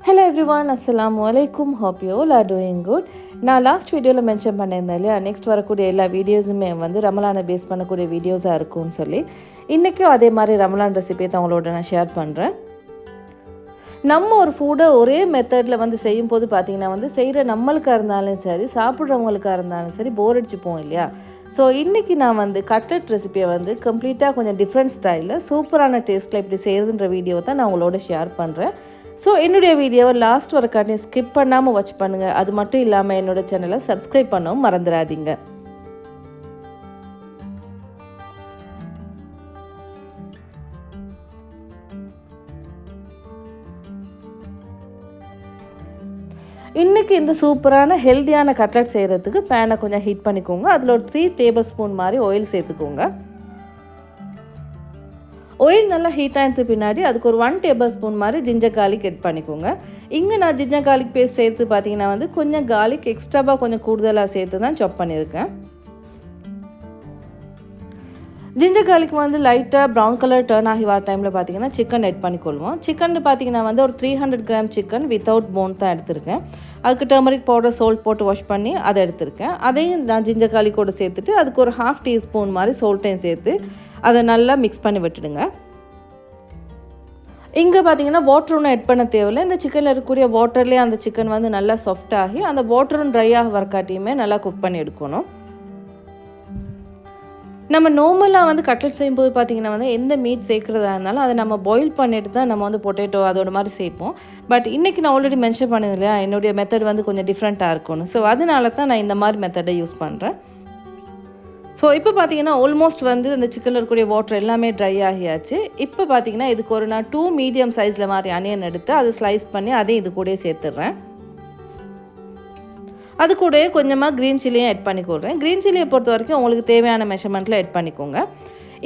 Hello everyone, Assalamu alaikum. Hope you all are doing good. நான் last வீடியோவில் mention பண்ணியிருந்தேன் இல்லையா, நெக்ஸ்ட் வரக்கூடிய எல்லா வீடியோஸுமே வந்து ரமலானை பேஸ் பண்ணக்கூடிய வீடியோஸாக இருக்கும்னு சொல்லி இன்றைக்கும் அதே மாதிரி ரமலான் ரெசிபியை தான் உங்களோட நான் ஷேர் பண்ணுறேன். நம்ம ஒரு ஃபுட்டை ஒரே மெத்தடில் வந்து செய்யும்போது பார்த்திங்கன்னா வந்து செய்கிற நம்மளுக்காக இருந்தாலும் சரி, சாப்பிட்றவங்களுக்காக இருந்தாலும் சரி, போர் அடிச்சுப்போம் இல்லையா. ஸோ இன்றைக்கி நான் வந்து கட்லெட் ரெசிபியை வந்து கம்ப்ளீட்டாக கொஞ்சம் டிஃப்ரெண்ட் ஸ்டைலில் சூப்பரான டேஸ்ட்டில் இப்படி செய்கிறதுன்ற வீடியோ தான் நான் உங்களோட ஷேர் பண்ணுறேன். ஸோ என்னுடைய வீடியோவை லாஸ்ட் வரக்காட்டி ஸ்கிப் பண்ணாமல் வாட்ச் பண்ணுங்கள். அது மட்டும் இல்லாமல் என்னோடய சேனலை சப்ஸ்கிரைப் பண்ணவும் மறந்துடாதீங்க. இன்றைக்கி இந்த சூப்பரான ஹெல்த்தியான கட்லெட் செய்கிறதுக்கு பேனை கொஞ்சம் ஹீட் பண்ணிக்கோங்க. அதில் ஒரு 3 டேபிள் மாதிரி ஆயில் சேர்த்துக்கோங்க. ஆயில் நல்லா ஹீட் ஆகிடுது பின்னாடி அதுக்கு ஒரு 1 டேபிள் மாதிரி ஜிஞ்சர் கார்லிக் எட் பண்ணிக்கோங்க. இங்கே நான் ஜிஞ்சர் கார்லிக் பேஸ்ட் சேர்த்து பார்த்தீங்கன்னா வந்து கொஞ்சம் கார்லிக் எக்ஸ்ட்ராவாக கொஞ்சம் கூடுதலாக சேர்த்து தான் சாப் பண்ணியிருக்கேன். ஜிஞ்சர் கார்லிக் வந்து லைட்டாக ப்ரௌன் கலர் டர்ன் ஆகி வர டைமில் பார்த்தீங்கன்னா சிக்கன் எட் பண்ணிக்கொள்வோம். சிக்கன் பார்த்தீங்கன்னா வந்து ஒரு 300 கிராம் சிக்கன் வித்தவுட் போன் தான் எடுத்திருக்கேன். அதுக்கு டர்மரிக் பவுடர் சால்ட் போட்டு வாஷ் பண்ணி அதை எடுத்திருக்கேன். அதையும் நான் ஜிஞ்சர் கார்லிக்கோடு சேர்த்துட்டு அதுக்கு ஒரு 1/2 டீஸ்பூன் மாதிரி சால்ட்டையும் சேர்த்து அதை நல்லா மிக்ஸ் பண்ணி விட்டுடுங்க. இங்கே பார்த்தீங்கன்னா வாட்டர் ஒன்றும் எட் பண்ண தேவையில்லை. இந்த சிக்கனில் இருக்கக்கூடிய வாட்டர்லேயே அந்த சிக்கன் வந்து நல்லா சாஃப்ட் ஆகி அந்த வாட்டரும் ட்ரை ஆக வரக்காட்டியுமே நல்லா குக் பண்ணி எடுக்கணும். நம்ம நார்மலாக வந்து கட்லெட் செய்யும்போது பார்த்திங்கன்னா வந்து எந்த மீட் சேர்க்குறதா இருந்தாலும் அதை நம்ம பாயில் பண்ணிட்டு தான் நம்ம வந்து பொட்டேட்டோ அதோட மாதிரி சேர்ப்போம். பட் இன்றைக்கி நான் ஆல்ரெடி மென்ஷன் பண்ணது இல்லையா, என்னுடைய மெத்தட் வந்து கொஞ்சம் டிஃப்ரெண்ட்டாக இருக்கணும். ஸோ அதனால தான் நான் இந்த மாதிரி மெத்தடை யூஸ் பண்ணுறேன். ஸோ இப்போ பார்த்தீங்கன்னா ஆல்மோஸ்ட் வந்து அந்த சிக்கனில் இருக்கக்கூடிய வாட்டர் எல்லாமே ட்ரை ஆகியாச்சு. இப்போ பார்த்தீங்கன்னா இதுக்கு ஒரு நான் 2 மீடியம் சைஸில் மாதிரி அனியன் எடுத்து அதை ஸ்லைஸ் பண்ணி அதையும் இது கூடயே சேர்த்துட்றேன். அது கூடயே கொஞ்சமாக க்ரீன் சில்லியும் எட் பண்ணிக்கொள்கிறேன். க்ரீன் சில்லியை பொறுத்த வரைக்கும் உங்களுக்கு தேவையான மெஷர்மெண்ட்டில் எட் பண்ணிக்கோங்க.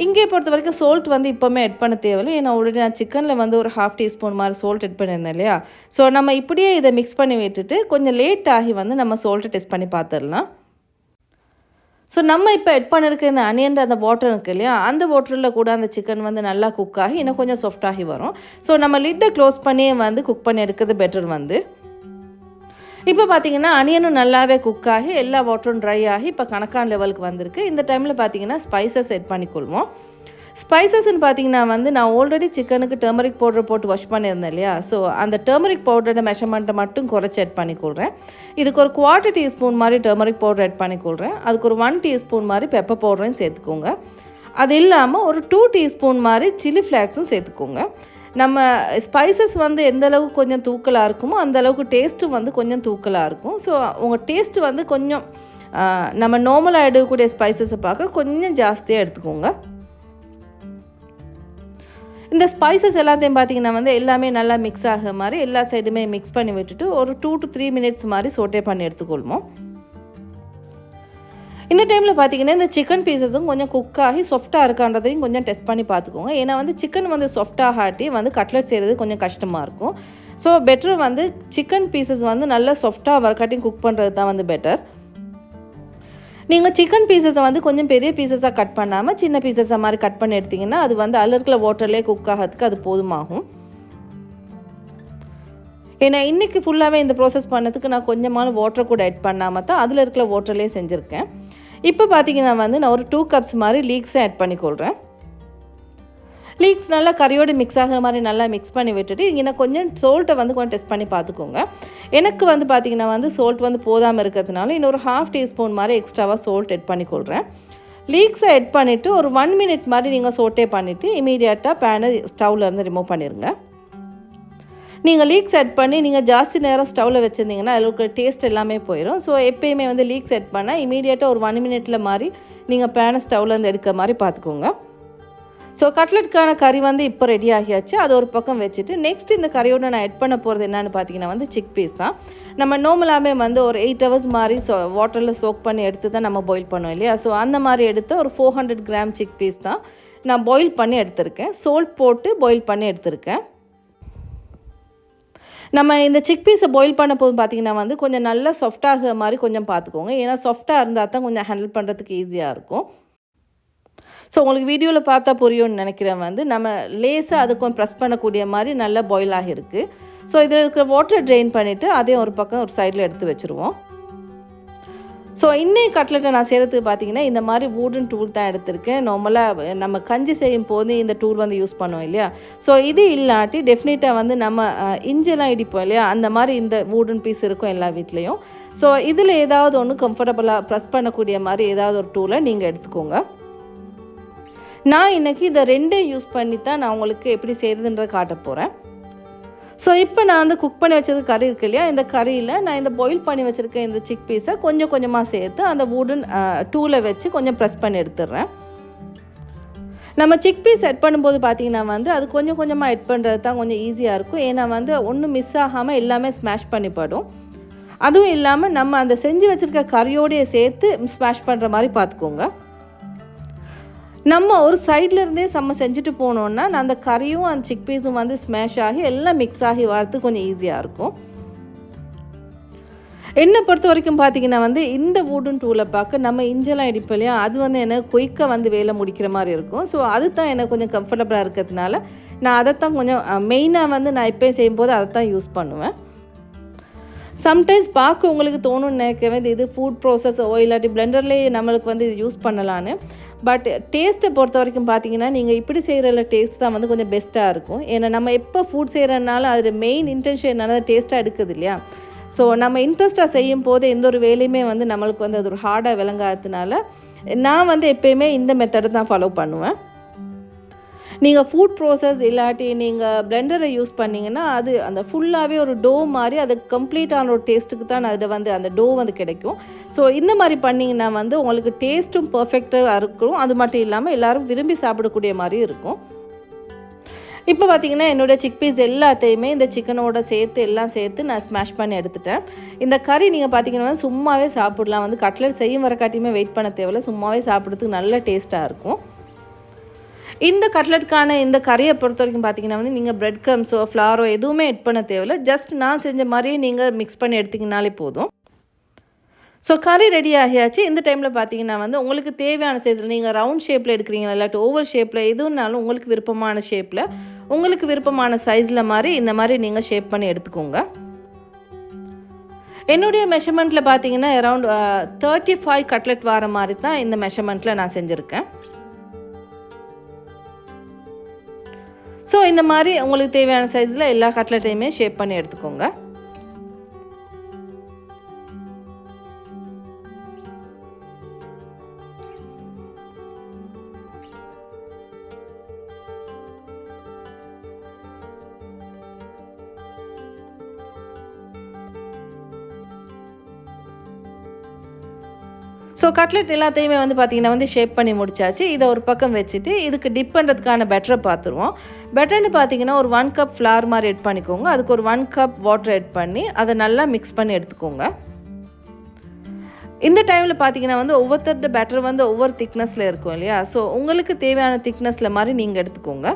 இங்கே பொறுத்த வரைக்கும் சால்ட் வந்து இப்போவுமே எட் பண்ண தேவையில்லை. ஏன்னா ஆல்ரெடி நான் சிக்கனில் வந்து ஒரு 1/2 டீஸ்பூன் மாதிரி சால்ட் எட் பண்ணியிருந்தேன் இல்லையா. ஸோ நம்ம இப்படியே இதை மிக்ஸ் பண்ணி விட்டுட்டு கொஞ்சம் லேட் ஆகி வந்து நம்ம சால்ட்டை டெஸ்ட் பண்ணி பார்த்துடலாம். ஸோ நம்ம இப்போ எட் பண்ணியிருக்க இந்த அனியன் அந்த வாட்டர் இருக்குது இல்லையா, அந்த வாட்டரில் கூட அந்த சிக்கன் வந்து நல்லா குக் ஆகி இன்னும் கொஞ்சம் சாஃப்டாகி வரும். ஸோ நம்ம லிட்டை க்ளோஸ் பண்ணி வந்து குக் பண்ணி எடுக்கிறது பெட்டர் வந்து. இப்போ பார்த்தீங்கன்னா அனியனும் நல்லாவே குக் ஆகி எல்லா வாட்டரும் ட்ரை ஆகி இப்போ கணக்கான லெவலுக்கு வந்திருக்கு. இந்த டைமில் பார்த்தீங்கன்னா ஸ்பைசஸ் எட் பண்ணிக்கொள்வோம். ஸ்பைசஸ்ன்னு பார்த்தீங்கன்னா வந்து நான் ஆல்ரெடி சிக்கனுக்கு டர்மரிக் பவுடர் போட்டு வாஷ் பண்ணியிருந்தேன் இல்லையா. ஸோ அந்த டர்மரிக் பவுடரோட மெஷர்மெண்ட்டை மட்டும் குறைச்சி எட் பண்ணிக்கொள்கிறேன். இதுக்கு ஒரு 1/4 டீஸ்பூன் மாதிரி டர்மரிக் பவுடர் எட் பண்ணிக்கொள்கிறேன். அதுக்கு ஒரு 1 டீஸ்பூன் மாதிரி பெப்பர் பவுடரையும் சேர்த்துக்கோங்க. அது இல்லாமல் ஒரு 2 டீஸ்பூன் மாதிரி சில்லி ஃப்ளேக்ஸும் சேர்த்துக்கோங்க. நம்ம ஸ்பைசஸ் வந்து எந்த அளவுக்கு கொஞ்சம் தூக்கலாக இருக்குமோ அந்த அளவுக்கு டேஸ்ட்டும் வந்து கொஞ்சம் தூக்கலாக இருக்கும். ஸோ உங்கள் டேஸ்ட்டு வந்து கொஞ்சம் நம்ம நார்மலாக எடுக்கக்கூடிய ஸ்பைசஸை பார்க்க கொஞ்சம் ஜாஸ்தியாக எடுத்துக்கோங்க. இந்த ஸ்பைசஸ் எல்லாத்தையும் பார்த்திங்கன்னா வந்து எல்லாமே நல்லா மிக்ஸ் ஆகிற மாதிரி எல்லா சைடுமே மிக்ஸ் பண்ணி விட்டுட்டு ஒரு 2 to 3 மினிட்ஸ் மாதிரி சோட்டே பண்ணி எடுத்துக்கொள்வோம். இந்த டைமில் பார்த்திங்கன்னா இந்த சிக்கன் பீசஸும் கொஞ்சம் குக் ஆகி சாஃப்டாக இருக்கான்றதையும் கொஞ்சம் டெஸ்ட் பண்ணி பார்த்துக்கோங்க. ஏன்னா வந்து சிக்கன் வந்து சாஃப்டாக ஆட்டி வந்து கட்லெட் செய்கிறது கொஞ்சம் கஷ்டமாக இருக்கும். ஸோ பெட்டர் வந்து சிக்கன் பீசஸ் வந்து நல்லா சாஃப்டாக வரக்காட்டியும் குக் பண்ணுறது தான் வந்து பெட்டர். நீங்கள் சிக்கன் பீசஸை வந்து கொஞ்சம் பெரிய பீசஸாக கட் பண்ணாமல் சின்ன பீசஸாக மாதிரி கட் பண்ணி எடுத்திங்கன்னா அது வந்து அதில் வாட்டர்லேயே குக் ஆகிறதுக்கு அது போதுமாகும். ஏன்னா இன்றைக்கி ஃபுல்லாகவே இந்த ப்ராசஸ் பண்ணதுக்கு நான் கொஞ்சமான வாட்டர் கூட எட் பண்ணாமல் தான் அதில் இருக்கிற வாட்டர்லேயே செஞ்சுருக்கேன். இப்போ பார்த்தீங்கன்னா வந்து நான் ஒரு 2 கப்ஸ் மாதிரி லீக்ஸை ஆட் பண்ணிக்கொள்கிறேன். லீக்ஸ் நல்லா கறியோடு மிக்ஸ் ஆகிற மாதிரி நல்லா மிக்ஸ் பண்ணி விட்டுட்டு இங்கே கொஞ்சம் சால்ட்டை வந்து கொஞ்சம் டெஸ்ட் பண்ணி பார்த்துக்கோங்க. எனக்கு வந்து பார்த்திங்கன்னா வந்து சால்ட் வந்து போதாமல் இருக்கிறதுனால இன்னொரு 1/2 டீஸ்பூன் மாதிரி எக்ஸ்ட்ராவாக சால்ட் எட் பண்ணிக்கொள்கிறேன். லீக்ஸை எட் பண்ணிவிட்டு ஒரு 1 மினிட் மாதிரி நீங்கள் சோட்டே பண்ணிவிட்டு இமீடியட்டாக பேனை ஸ்டவ்லேருந்து ரிமூவ் பண்ணிடுங்க. நீங்கள் லீக்ஸ் எட் பண்ணி நீங்கள் ஜாஸ்தி நேரம் ஸ்டவ்வில் வச்சுருந்தீங்கன்னா அதில் டேஸ்ட் எல்லாமே போயிடும். ஸோ எப்போயுமே வந்து லீக்ஸ் எட் பண்ணால் இமீடியட்டாக ஒரு 1 மினிட்டில் மாதிரி நீங்கள் பேனை ஸ்டவ்லேருந்து எடுக்கிற மாதிரி பார்த்துக்கோங்க. ஸோ கட்லெட்டுக்கான கறி வந்து இப்போ ரெடி ஆகியாச்சு. அது ஒரு பக்கம் வச்சுட்டு நெக்ஸ்ட் இந்த கறியோட நான் எட் பண்ண போகிறது என்னென்னு பார்த்தீங்கன்னா வந்து chickpeas தான். நம்ம நார்மலாகவே வந்து ஒரு 8 hours மாதிரி வாட்டரில் சோக் பண்ணி எடுத்து தான் நம்ம பாயில் பண்ணுவோம் இல்லையா. ஸோ அந்த மாதிரி எடுத்து ஒரு 400 கிராம் chickpeas தான் நான் பாயில் பண்ணி எடுத்திருக்கேன். சால்ட் போட்டு பாயில் பண்ணி எடுத்திருக்கேன். நம்ம இந்த chickpeas பாயில் பண்ண போது பார்த்திங்கன்னா வந்து கொஞ்சம் நல்லா சாஃப்டாகிற மாதிரி கொஞ்சம் பார்த்துக்கோங்க. ஏன்னா சாஃப்டாக இருந்தால் தான் கொஞ்சம் ஹேண்டில் பண்ணுறதுக்கு ஈஸியாக இருக்கும். ஸோ உங்களுக்கு வீடியோவில் பார்த்தா புரியும்னு நினைக்கிறேன். வந்து நம்ம லேசாக அது கொஞ்சம் ப்ரெஸ் பண்ணக்கூடிய மாதிரி நல்லா பாயில் ஆகிருக்கு. ஸோ இதில் இருக்கிற வாட்டர் ட்ரெயின் பண்ணிவிட்டு அதையும் ஒரு பக்கம் ஒரு சைடில் எடுத்து வச்சுருவோம். ஸோ இன்னைக்கு கட்லெட்டை நான் செய்கிறதுக்கு பார்த்தீங்கன்னா இந்த மாதிரி வூடன் டூல் தான் எடுத்திருக்கேன். நார்மலாக நம்ம கஞ்சி செய்யும் போது இந்த டூல் வந்து யூஸ் பண்ணுவோம் இல்லையா. ஸோ இது இல்லாட்டி டெஃபினட்டாக வந்து நம்ம இஞ்செல்லாம் இடிப்போம் இல்லையா, அந்த மாதிரி இந்த வூடன் பீஸ் இருக்கும் எல்லா வீட்லேயும். ஸோ இதில் ஏதாவது ஒன்று கம்ஃபர்டபுளாக ப்ரெஸ் பண்ணக்கூடிய மாதிரி ஏதாவது ஒரு டூலை நீங்கள் எடுத்துக்கோங்க. நான் இன்றைக்கி இதை ரெண்டையும் யூஸ் பண்ணி தான் நான் உங்களுக்கு எப்படி செய்கிறதுன்றதை காட்ட போகிறேன். ஸோ இப்போ நான் வந்து குக் பண்ணி வச்சது கறி இருக்கு இல்லையா, இந்த கறியில் நான் இந்த பாயில் பண்ணி வச்சுருக்கேன் இந்த சிக் பீஸை கொஞ்சம் கொஞ்சமாக சேர்த்து அந்த வூடன் டூலை வச்சு கொஞ்சம் ப்ரெஸ் பண்ணி எடுத்துடுறேன். நம்ம சிக் பீஸ் எட் பண்ணும்போது பார்த்திங்கன்னா வந்து அது கொஞ்சம் கொஞ்சமாக எட் பண்ணுறது தான் கொஞ்சம் ஈஸியாக இருக்கும். ஏன்னா வந்து ஒன்றும் மிஸ் ஆகாமல் எல்லாமே ஸ்மாஷ் பண்ணிப்படும். அதுவும் இல்லாமல் நம்ம அந்த செஞ்சு வச்சுருக்க கறியோடையே சேர்த்து ஸ்மாஷ் பண்ணுற மாதிரி பார்த்துக்கோங்க. நம்ம ஒரு சைட்லேருந்தே செஞ்சுட்டு போனோன்னா அந்த கறியும் அந்த சிக் பீஸும் வந்து ஸ்மாஷ் ஆகி எல்லாம் மிக்ஸ் ஆகி வரதுக்கு கொஞ்சம் ஈஸியாக இருக்கும். என்னை பொறுத்த வரைக்கும் பார்த்திங்கன்னா வந்து இந்த வூடன் டூலை பார்க்க நம்ம இஞ்செல்லாம் இடிப்போம் இல்லையா, அது வந்து எனக்கு குயிக்காக வந்து வேலை முடிக்கிற மாதிரி இருக்கும். ஸோ அது தான் எனக்கு கொஞ்சம் கம்ஃபர்டபுளாக இருக்கிறதுனால நான் அதைத்தான் கொஞ்சம் மெயினாக வந்து நான் இப்போயும் செய்யும்போது அதை தான் யூஸ் பண்ணுவேன். சம்டைம்ஸ் பார்க்க உங்களுக்கு தோணுன்னு நினைக்கிறேன் இது ஃபுட் ப்ராசஸோ இல்லாட்டி பிளெண்டர்லேயே நம்மளுக்கு வந்து இது யூஸ் பண்ணலான்னு. பட் டேஸ்ட்டை பொறுத்த வரைக்கும் பார்த்தீங்கன்னா நீங்கள் இப்படி செய்கிறல டேஸ்ட் தான் வந்து கொஞ்சம் பெஸ்ட்டாக இருக்கும். ஏன்னா நம்ம எப்போ ஃபுட் செய்கிறதுனால அது மெயின் இன்டென்ஷன் என்னன்னா டேஸ்ட்டாக எடுக்குது இல்லையா. ஸோ நம்ம இன்ட்ரெஸ்ட்டாக செய்யும் போது எந்த ஒரு வேலையுமே வந்து நம்மளுக்கு வந்து அது ஒரு ஹார்டாக விளங்காததுனால நான் வந்து எப்போயுமே இந்த மெத்தடை தான் ஃபாலோ பண்ணுவேன். நீங்கள் ஃபுட் ப்ராசஸ் இல்லாட்டி நீங்கள் பிளெண்டரை யூஸ் பண்ணிங்கன்னா அது அந்த ஃபுல்லாகவே ஒரு டோ மாதிரி அது கம்ப்ளீட்டான ஒரு டேஸ்ட்டுக்கு தான் அதில் வந்து அந்த டோ வந்து கிடைக்கும். ஸோ இந்த மாதிரி பண்ணிங்கன்னா வந்து உங்களுக்கு டேஸ்ட்டும் பர்ஃபெக்டாக இருக்கும். அது மட்டும் இல்லாமல் எல்லோரும் விரும்பி சாப்பிடக்கூடிய மாதிரி இருக்கும். இப்போ பார்த்திங்கன்னா என்னோடய சிக் பீஸ் எல்லாத்தையுமே இந்த சிக்கனோட எல்லாம் சேர்த்து நான் ஸ்மாஷ் பண்ணி எடுத்துட்டேன். இந்த கறி நீங்கள் பார்த்திங்கன்னா சும்மாவே சாப்பிடலாம். வந்து கட்லெட் செய்யும் வரக்காட்டியுமே வெயிட் பண்ண தேவையில்லை. சும்மாவே சாப்பிட்றதுக்கு நல்ல டேஸ்ட்டாக இருக்கும். இந்த கட்லெட்டுக்கான இந்த கறியை பொறுத்த வரைக்கும் பார்த்திங்கன்னா வந்து நீங்கள் பிரெட் க்ரம்ஸோ ஃப்ளாரோ எதுவுமே எட் பண்ண தேவையில்லை. ஜஸ்ட் நான் செஞ்ச மாதிரியே நீங்கள் மிக்ஸ் பண்ணி எடுத்திங்கனாலே போதும். ஸோ கறி ரெடி ஆகியாச்சு. இந்த டைமில் பார்த்தீங்கன்னா வந்து உங்களுக்கு தேவையான சைஸில் நீங்கள் ரவுண்ட் ஷேப்பில் எடுக்கிறீங்களா இல்லாட்டி ஓவல் ஷேப்பில் எதுனாலும் உங்களுக்கு விருப்பமான ஷேப்பில் உங்களுக்கு விருப்பமான சைஸில் மாதிரி இந்த மாதிரி நீங்கள் ஷேப் பண்ணி எடுத்துக்கோங்க. என்னுடைய மெஷர்மெண்ட்டில் பார்த்தீங்கன்னா அரவுண்ட் 35 கட்லெட் வர மாதிரி தான் இந்த மெஷர்மெண்ட்டில் நான் செஞ்சுருக்கேன். ஸோ இந்த மாதிரி உங்களுக்கு தேவையான சைஸில் எல்லா கட்லெட்டையுமே ஷேப் பண்ணி எடுத்துக்கோங்க. ஸோ கட்லெட் எல்லாத்தையுமே வந்து பார்த்திங்கன்னா வந்து ஷேப் பண்ணி முடிச்சாச்சு. இதை ஒரு பக்கம் வச்சுட்டு இதுக்கு டிப் பண்ணுறதுக்கான பெட்டரை பார்த்துருவோம். பெட்டர்னு பார்த்திங்கன்னா ஒரு 1 கப் ஃப்ளார் மாதிரி எட் பண்ணிக்கோங்க. அதுக்கு ஒரு 1 கப் வாட்டர் எட் பண்ணி அதை நல்லா மிக்ஸ் பண்ணி எடுத்துக்கோங்க. இந்த டைமில் பார்த்திங்கன்னா வந்து ஒவ்வொருத்தரோட பெட்டர் வந்து ஒவ்வொரு திக்னஸில் இருக்கும் இல்லையா. ஸோ உங்களுக்கு தேவையான திக்னஸில் மாதிரி நீங்கள் எடுத்துக்கோங்க.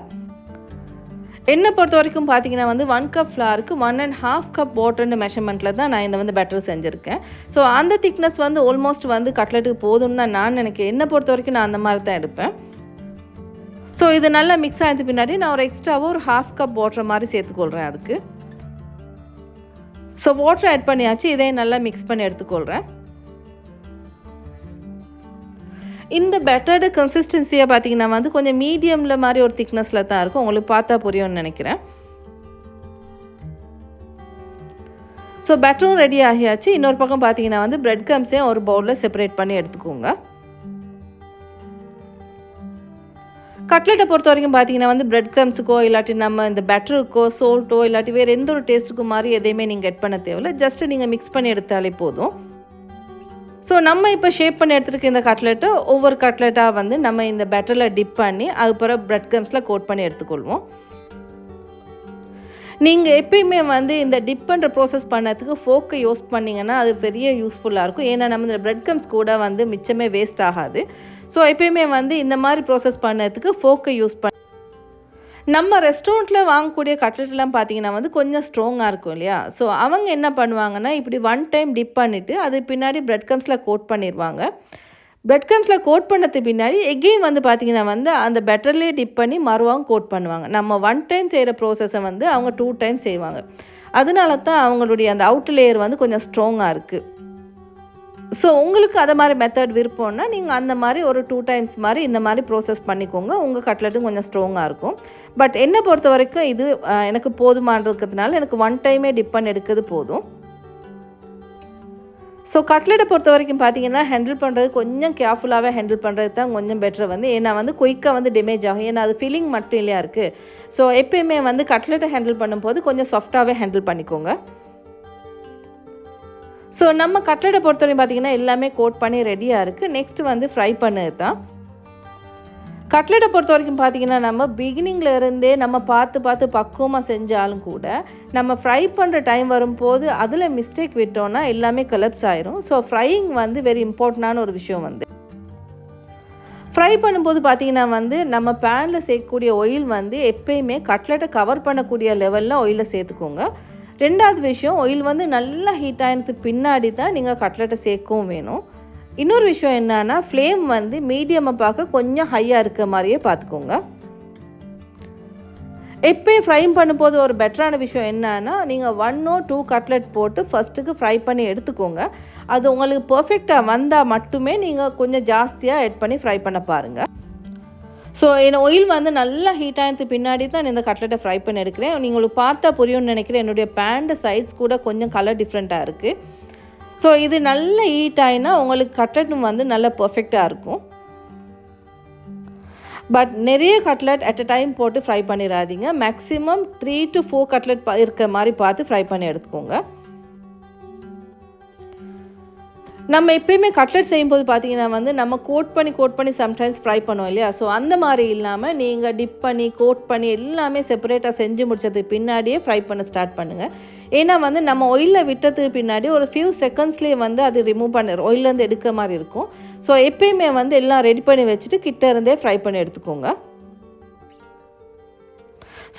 என்னை பொறுத்த வரைக்கும் பார்த்திங்கன்னா வந்து 1 கப் ஃப்ளாருக்கு 1.5 கப் வாட்டர்னு மெஷர்மெண்ட்டில் தான் நான் இந்த வந்து பெட்டர் செஞ்சுருக்கேன். ஸோ அந்த திக்னஸ் வந்து ஆல்மோஸ்ட் வந்து கட்லெட்டுக்கு போதும்னு தான் நான் நினைக்கிறேன். என்னை பொறுத்த வரைக்கும் நான் அந்த மாதிரி தான் எடுப்பேன். ஸோ இது நல்லா மிக்ஸ் ஆகிட்டு பின்னாடி நான் ஒரு எக்ஸ்ட்ராவாக ஒரு 1/2 கப் வாட்டர் மாதிரி சேர்த்துக்கொள்கிறேன் அதுக்கு. ஸோ வாட்டர் ஆட் பண்ணியாச்சு. இதையும் நல்லா மிக்ஸ் பண்ணி எடுத்துக்கொள்கிறேன். இந்த பெட்டர்டு கன்சிஸ்டன்சியாக பார்த்திங்கன்னா வந்து கொஞ்சம் மீடியமில் மாதிரி ஒரு திக்னஸில் தான் இருக்கும். உங்களுக்கு பார்த்தா புரியும்னு நினைக்கிறேன். ஸோ பெட்டரும் ரெடி ஆகியாச்சு. இன்னொரு பக்கம் பார்த்திங்கன்னா வந்து பிரெட் க்ரம்ஸையும் ஒரு பவுலில் செப்பரேட் பண்ணி எடுத்துக்கோங்க. கட்லெட்டை பொறுத்த வரைக்கும் பார்த்திங்கன்னா வந்து பிரெட் க்ரம்ஸுக்கோ இல்லாட்டி நம்ம இந்த பெட்டருக்கோ சோல்ட்டோ இல்லாட்டி வேறு எந்த ஒரு டேஸ்ட்டுக்கும் மாதிரி எதையுமே நீங்கள் எட் பண்ண தேவையில்லை. ஜஸ்ட்டு நீங்கள் மிக்ஸ் பண்ணி எடுத்தாலே போதும். ஸோ நம்ம இப்போ ஷேப் பண்ணி எடுத்துருக்க இந்த கட்லெட்டை ஒவ்வொரு கட்லெட்டாக வந்து நம்ம இந்த பெட்டரில் டிப் பண்ணி அதுக்கப்புறம் பிரெட் க்ரம்ஸில் கோட் பண்ணி எடுத்துக்கொள்வோம். நீங்கள் எப்பயுமே வந்து இந்த டிப் பண்ணுற ப்ராசஸ் பண்ணதுக்கு ஃபோக்கை யூஸ் பண்ணிங்கன்னா அது பெரிய யூஸ்ஃபுல்லாக இருக்கும். ஏன்னா நம்ம இந்த பிரெட் க்ரம்ஸ் கூட வந்து மிச்சமே வேஸ்ட் ஆகாது. ஸோ எப்பயுமே வந்து இந்த மாதிரி ப்ராசஸ் பண்ணதுக்கு ஃபோக்கை யூஸ் பண்ணி நம்ம ரெஸ்டாரண்ட்டில் வாங்கக்கூடிய கட்லெட்லாம் பார்த்திங்கன்னா வந்து கொஞ்சம் ஸ்ட்ராங்காக இருக்கும் இல்லையா. ஸோ அவங்க என்ன பண்ணுவாங்கன்னா இப்படி 1 டைம் டிப் பண்ணிவிட்டு அது பின்னாடி பிரெட் க்ரம்ஸில் கோட் பண்ணிடுவாங்க. பிரெட் க்ரம்ஸில் கோட் பண்ணது பின்னாடி எகெயின் வந்து பார்த்திங்கன்னா வந்து அந்த பெட்டர்லேயே டிப் பண்ணி மறுவாங்க கோட் பண்ணுவாங்க. நம்ம 1 டைம் செய்கிற ப்ரோசஸை வந்து அவங்க 2 டைம் செய்வாங்க. அதனால தான் அவங்களுடைய அந்த அவுட் லேயர் வந்து கொஞ்சம் ஸ்ட்ராங்காக இருக்குது. ஸோ உங்களுக்கு அதை மாதிரி மெத்தட் விருப்பம்னா நீங்கள் அந்த மாதிரி ஒரு 2 டைம்ஸ் மாதிரி இந்த மாதிரி ப்ரோசஸ் பண்ணிக்கோங்க. உங்கள் கட்லெட்டும் கொஞ்சம் ஸ்ட்ராங்காக இருக்கும். பட் என்னை பொறுத்த வரைக்கும் இது எனக்கு போதுமான இருக்கிறதுனால எனக்கு 1 டைமே டிப் பண்ணி எடுக்கிறது போதும். ஸோ கட்லெட்டை பொறுத்த வரைக்கும் பார்த்தீங்கன்னா ஹேண்டில் பண்ணுறது கொஞ்சம் கேர்ஃபுல்லாகவே ஹேண்டில் பண்ணுறது தான் கொஞ்சம் பெட்டர் வந்து. ஏன்னா வந்து குயிக்காக வந்து டேமேஜ் ஆகும். ஏன்னா அது ஃபில்லிங் மட்டும் இல்லையா இருக்குது. ஸோ எப்பயுமே வந்து கட்லெட்டை ஹேண்டில் பண்ணும்போது கொஞ்சம் சாஃப்டாகவே ஹேண்டில் பண்ணிக்கோங்க. ஸோ நம்ம கட்லெட்டை பொறுத்தவரைக்கும் பார்த்திங்கன்னா எல்லாமே கோட் பண்ணி ரெடியாக இருக்குது. நெக்ஸ்ட்டு வந்து ஃப்ரை பண்ணது தான். கட்லெட்டை பொறுத்த வரைக்கும் பார்த்திங்கன்னா நம்ம பிகினிங்கில் இருந்தே நம்ம பார்த்து பக்குவமாக செஞ்சாலும் கூட நம்ம ஃப்ரை பண்ணுற டைம் வரும்போது அதில் மிஸ்டேக் விட்டோன்னா எல்லாமே கொலாப்ஸ் ஆயிரும். ஸோ ஃப்ரையிங் வந்து வெரி இம்பார்ட்டண்டான ஒரு விஷயம் வந்து. ஃப்ரை பண்ணும்போது பார்த்திங்கன்னா வந்து நம்ம பேனில் சேர்க்கக்கூடிய ஆயில் வந்து எப்பயுமே கட்லெட்டை கவர் பண்ணக்கூடிய லெவலில் ஆயிலில் சேர்த்துக்கோங்க. ரெண்டாவது விஷயம், ஆயில் வந்து நல்லா ஹீட் ஆனதுக்கு பின்னாடி தான் நீங்கள் கட்லெட்டை சேர்க்கவும் வேணும். இன்னொரு விஷயம் என்னன்னா ஃப்ளேம் வந்து மீடியமாக பார்க்க கொஞ்சம் ஹையாக இருக்க மாதிரியே பார்த்துக்கோங்க. எப்போயும் ஃப்ரை பண்ணும்போது ஒரு பெட்டரான விஷயம் என்னன்னா நீங்கள் 1 or 2 கட்லெட் போட்டு ஃபஸ்ட்டுக்கு ஃப்ரை பண்ணி எடுத்துக்கோங்க. அது உங்களுக்கு பர்ஃபெக்டாக வந்தால் மட்டுமே நீங்கள் கொஞ்சம் ஜாஸ்தியாக ஆட் பண்ணி ஃப்ரை பண்ண பாருங்கள். ஸோ என் ஆயில் வந்து நல்லா ஹீட் ஆனதுக்கு பின்னாடி தான் இந்த கட்லெட்டை ஃப்ரை பண்ணி எடுக்கிறேன். உங்களுக்கு பார்த்தா புரியும்னு நினைக்கிறேன். என்னுடைய பேண்ட் சைட்ஸ் கூட கொஞ்சம் கலர் டிஃப்ரெண்ட்டாக இருக்குது. ஸோ இது நல்ல ஹீட் ஆகினா உங்களுக்கு கட்லெட்டும் வந்து நல்ல பர்ஃபெக்டாக இருக்கும். பட் நிறைய கட்லெட் அட் அ டைம் போட்டு ஃப்ரை பண்ணிடாதீங்க. மேக்ஸிமம் 3 to 4 கட்லெட் இருக்க மாதிரி பார்த்து ஃப்ரை பண்ணி எடுத்துக்கோங்க. நம்ம எப்பயுமே கட்லெட் செய்யும்போது பார்த்தீங்கன்னா வந்து நம்ம கோட் பண்ணி சம்டைம்ஸ் ஃப்ரை பண்ணுவோம் இல்லையா. ஸோ அந்த மாதிரி இல்லாமல் நீங்கள் டிப் பண்ணி கோட் பண்ணி எல்லாமே செப்பரேட்டாக செஞ்சு முடிச்சதுக்கு பின்னாடியே ஃப்ரை பண்ண ஸ்டார்ட் பண்ணுங்கள். ஏன்னா வந்து நம்ம ஆயிலில் விட்டதுக்கு பின்னாடி ஒரு ஃபியூ செகண்ட்ஸ்லேயே வந்து அது ரிமூவ் பண்ண ஆயிலேருந்து எடுக்க மாதிரி இருக்கும். ஸோ எப்பயுமே வந்து எல்லாம் ரெடி பண்ணி வச்சுட்டு கிட்ட இருந்தே ஃப்ரை பண்ணி எடுத்துக்கோங்க.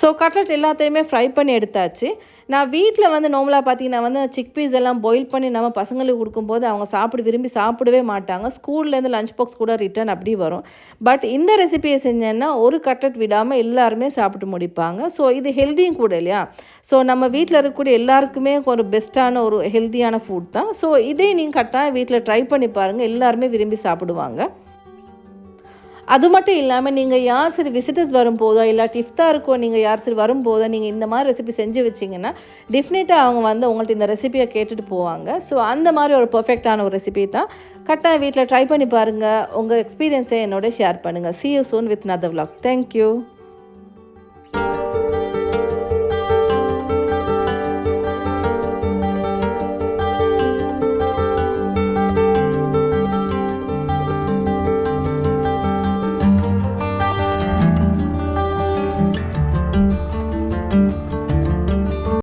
ஸோ கட்லெட் எல்லாத்தையுமே ஃப்ரை பண்ணி எடுத்தாச்சு. நான் வீட்டில் வந்து நார்மலாக பார்த்தீங்கன்னா வந்து chickpeas எல்லாம் பாயில் பண்ணி நம்ம பசங்களுக்கு கொடுக்கும்போது அவங்க விரும்பி சாப்பிடவே மாட்டாங்க. ஸ்கூல்லேருந்து லஞ்ச் பாக்ஸ் கூட ரிட்டர்ன் அப்படி வரும். பட் இந்த ரெசிபியை செஞ்சேன்னா ஒரு கட்லெட் விடாமல் எல்லாருமே சாப்பிட்டு முடிப்பாங்க. ஸோ இது ஹெல்த்தியும் கூட இல்லையா. ஸோ நம்ம வீட்டில் இருக்கக்கூடிய எல்லாருக்குமே ஒரு பெஸ்ட்டான ஒரு ஹெல்த்தியான ஃபுட் தான். ஸோ இதே நீங்கள் கட்டாயம் வீட்டில் ட்ரை பண்ணி பாருங்கள். எல்லாருமே விரும்பி சாப்பிடுவாங்க. அது மட்டும் இல்லாமல் நீங்கள் யார் சரி விசிட்டர்ஸ் வரும்போதோ இல்லாட்டி இஃப்தாருக்கோ நீங்கள் யார் சரி வரும்போதோ நீங்கள் இந்த மாதிரி ரெசிபி செஞ்சு வச்சிங்கன்னா டெஃபினட்டாக அவங்க வந்து உங்கள்கிட்ட இந்த ரெசிபியை கேட்டுட்டு போவாங்க. ஸோ அந்த மாதிரி ஒரு பர்ஃபெக்டான ஒரு ரெசிபி தான். கட்டாயம் வீட்டில் ட்ரை பண்ணி பாருங்கள். உங்கள் எக்ஸ்பீரியன்ஸை என்னோட ஷேர் பண்ணுங்கள். See you soon with another vlog. Thank you.